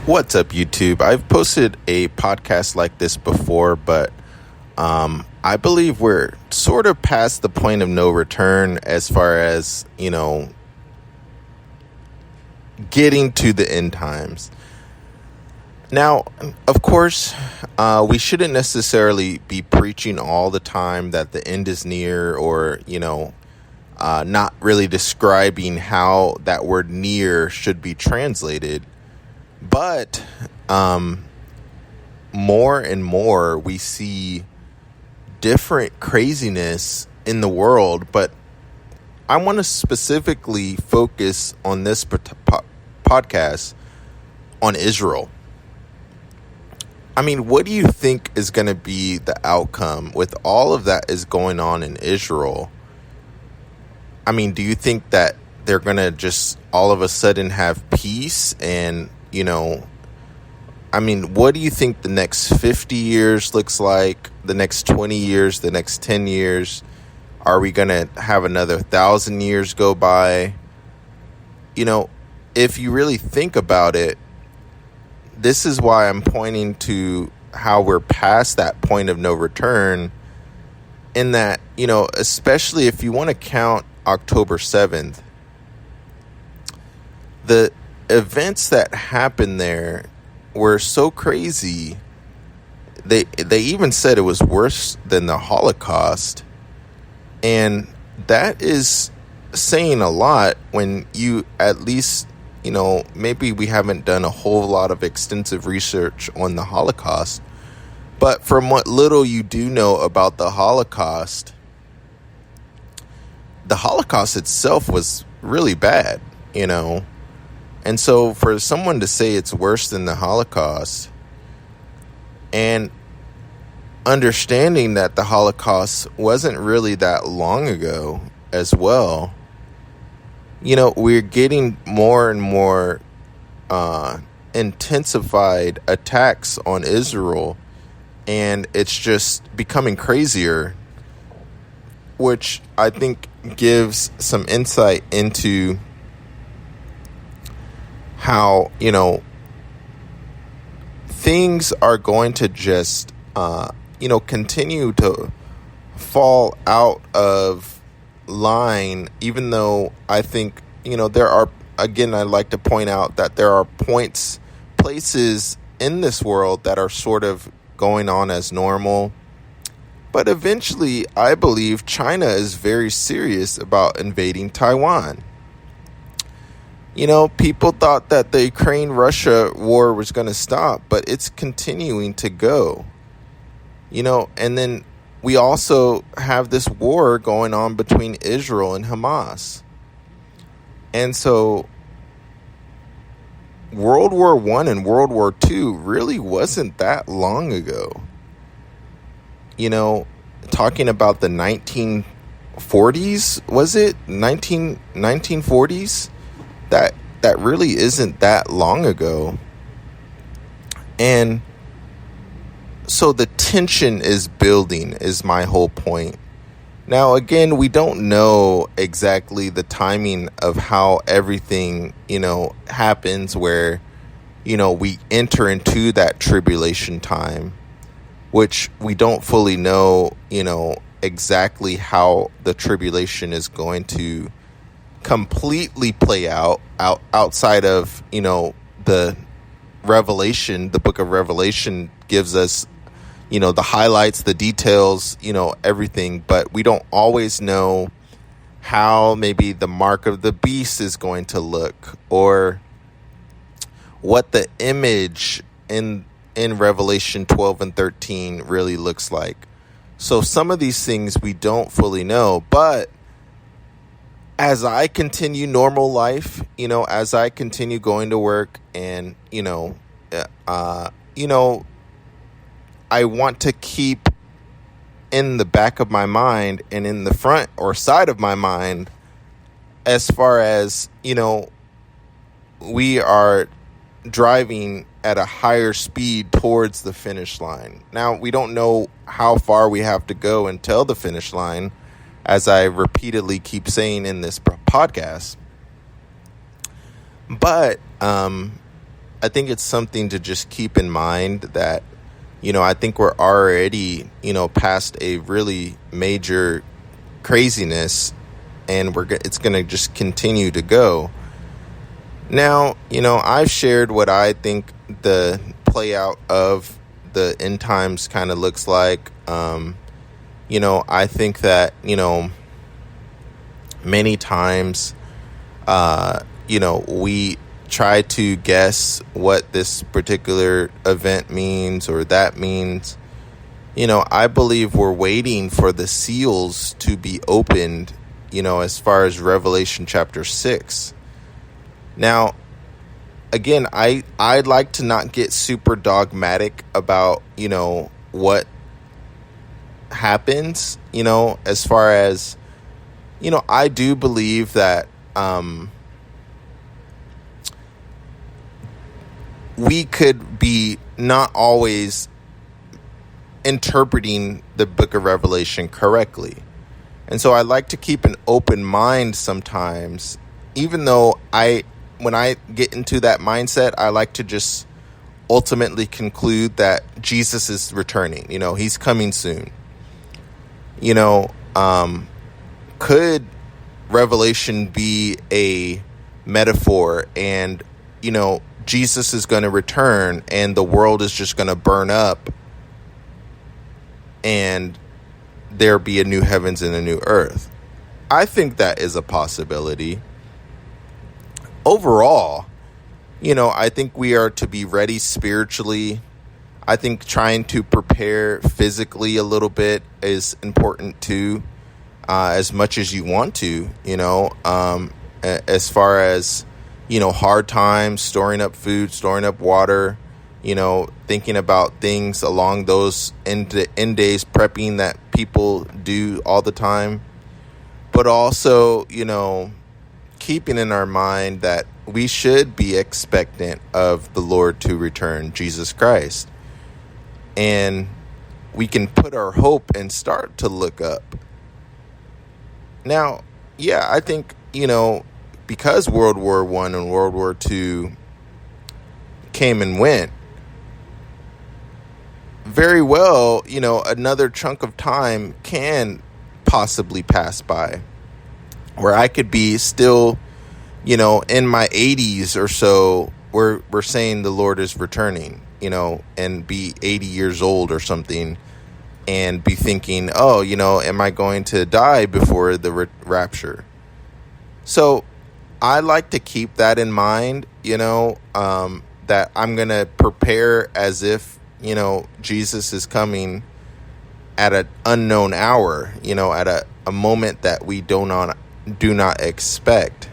What's up, YouTube? I've posted a podcast like this before, but I believe we're sort of past the point of no return as far as, getting to the end times. Now, of course, we shouldn't necessarily be preaching all the time that the end is near or, not really describing how that word near should be translated. But more and more we see different craziness in the world. But I want to specifically focus on this podcast on Israel. I mean, what do you think is going to be the outcome with all of that is going on in Israel? I mean, do you think that they're going to just all of a sudden have peace and what do you think the next 50 years looks like? The next 20 years, the next 10 years? Are we going to have another 1,000 years go by? If you really think about it, this is why I'm pointing to how we're past that point of no return. In that, especially if you want to count October 7th, the events that happened there were so crazy. They even said it was worse than the Holocaust. And that is saying a lot when you at least, maybe we haven't done a whole lot of extensive research on the Holocaust. But from what little you do know about the Holocaust itself was really bad, And so for someone to say it's worse than the Holocaust, and understanding that the Holocaust wasn't really that long ago as well, we're getting more and more intensified attacks on Israel, and it's just becoming crazier, which I think gives some insight into how, things are going to just, continue to fall out of line, even though I think, there are, again, I'd like to point out that there are places in this world that are sort of going on as normal. But eventually, I believe China is very serious about invading Taiwan. People thought that the Ukraine-Russia war was going to stop, but it's continuing to go. And then we also have this war going on between Israel and Hamas. And so World War I and World War II really wasn't that long ago. Talking about the 1940s, was it? 1940s? That really isn't that long ago. And so the tension is building, is my whole point. Now, again, we don't know exactly the timing of how everything, happens where, we enter into that tribulation time, which we don't fully know, exactly how the tribulation is going to completely play out outside of, the Revelation. The book of Revelation gives us, the highlights, the details, everything, but we don't always know how maybe the mark of the beast is going to look, or what the image in Revelation 12 and 13 really looks like. So some of these things we don't fully know, but as I continue normal life, as I continue going to work and, I want to keep in the back of my mind and in the front or side of my mind, as far as, we are driving at a higher speed towards the finish line. Now, we don't know how far we have to go until the finish line, as I repeatedly keep saying in this podcast. But I think it's something to just keep in mind that, I think we're already, past a really major craziness, and it's going to just continue to go. Now, I've shared what I think the play out of the end times kind of looks like. I think that, many times, we try to guess what this particular event means or that means. I believe we're waiting for the seals to be opened, as far as Revelation chapter 6. Now, again, I'd like to not get super dogmatic about, what happens, as far as, I do believe that we could be not always interpreting the book of Revelation correctly. And so I like to keep an open mind sometimes, even though when I get into that mindset, I like to just ultimately conclude that Jesus is returning. He's coming soon. Could Revelation be a metaphor and, Jesus is going to return and the world is just going to burn up and there be a new heavens and a new earth? I think that is a possibility. Overall, I think we are to be ready spiritually. I think trying to prepare physically a little bit is important too, as much as you want to, as far as, hard times, storing up food, storing up water, thinking about things along those end days, prepping that people do all the time. But also, keeping in our mind that we should be expectant of the Lord to return, Jesus Christ. And we can put our hope and start to look up. Now, yeah, I think, because World War I and World War II came and went, very well, another chunk of time can possibly pass by where I could be still, in my 80s or so, we're saying the Lord is returning, and be 80 years old or something and be thinking, am I going to die before the rapture? So I like to keep that in mind, that I'm going to prepare as if, Jesus is coming at an unknown hour, at a moment that we do not expect.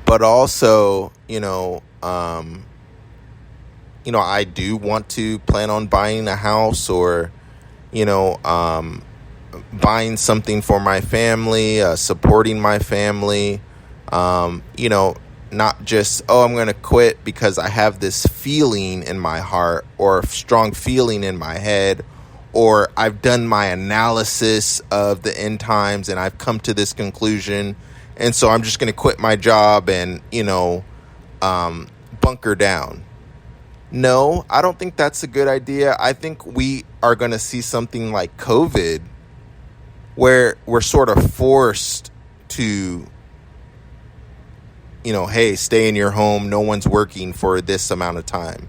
But also, I do want to plan on buying a house or, buying something for my family, supporting my family, not just, I'm going to quit because I have this feeling in my heart or a strong feeling in my head, or I've done my analysis of the end times and I've come to this conclusion. And so I'm just going to quit my job and, bunker down. No, I don't think that's a good idea. I think we are going to see something like COVID where we're sort of forced to, hey, stay in your home. No one's working for this amount of time.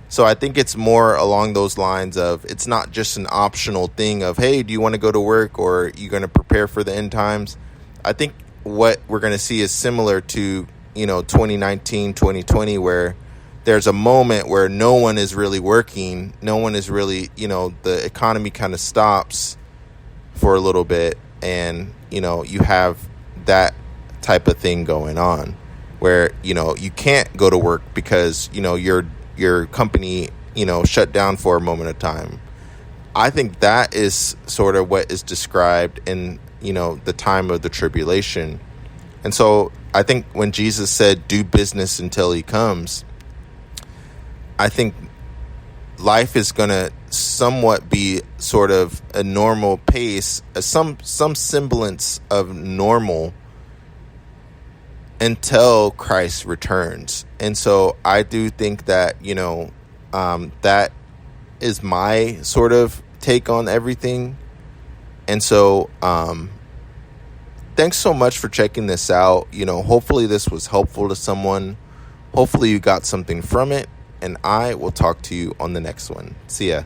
So I think it's more along those lines of, it's not just an optional thing of, hey, do you want to go to work or are you going to prepare for the end times? I think what we're going to see is similar to, 2019, 2020, where there's a moment where no one is really working. No one is really, the economy kind of stops for a little bit. And, you have that type of thing going on where, you can't go to work because, your company, shut down for a moment of time. I think that is sort of what is described in, the time of the tribulation. And so I think when Jesus said, do business until he comes, I think life is going to somewhat be sort of a normal pace, some semblance of normal until Christ returns. And so I do think that, that is my sort of take on everything. And so, thanks so much for checking this out. Hopefully this was helpful to someone. Hopefully you got something from it. And I will talk to you on the next one. See ya.